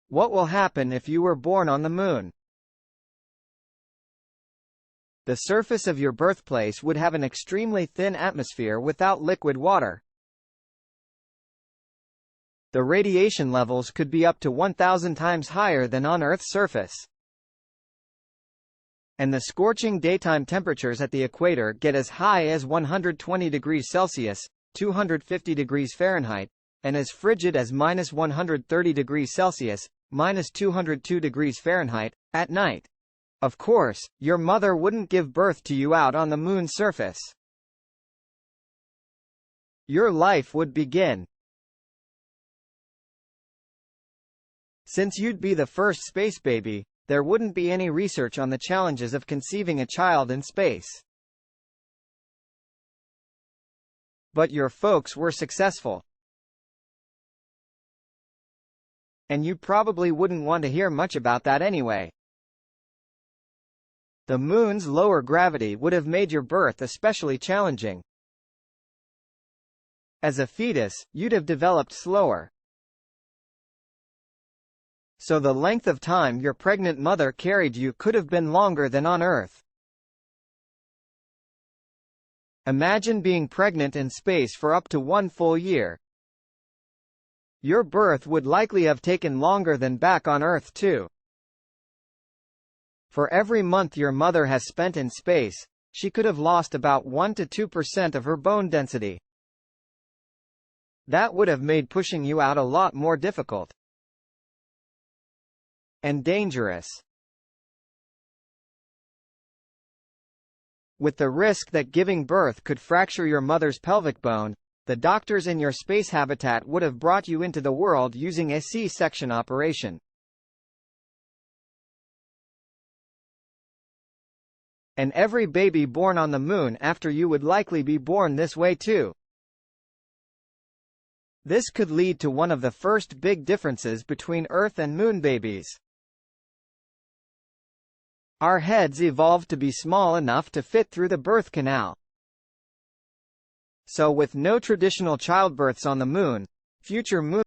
What will happen if you were born on the moon? The surface of your birthplace would have an extremely thin atmosphere without liquid water. The radiation levels could be up to 1,000 times higher than on Earth's surface. And the scorching daytime temperatures at the equator get as high as 120 degrees Celsius, 250 degrees Fahrenheit, and as frigid as -130 degrees Celsius, -202 degrees Fahrenheit, at night. Of course, your mother wouldn't give birth to you out on the moon's surface. Your life would begin. Since you'd be the first space baby, there wouldn't be any research on the challenges of conceiving a child in space. But your folks were successful. And you probably wouldn't want to hear much about that anyway. The moon's lower gravity would have made your birth especially challenging. As a fetus, you'd have developed slower. So the length of time your pregnant mother carried you could have been longer than on Earth. Imagine being pregnant in space for up to 1 full year. Your birth would likely have taken longer than back on Earth too. For every month your mother has spent in space, she could have lost about 1 to 2% of her bone density. That would have made pushing you out a lot more difficult. And dangerous. With the risk that giving birth could fracture your mother's pelvic bone, the doctors in your space habitat would have brought you into the world using a C-section operation. And every baby born on the moon after you would likely be born this way too. This could lead to one of the first big differences between Earth and moon babies. Our heads evolved to be small enough to fit through the birth canal. So with no traditional childbirths on the moon, future moon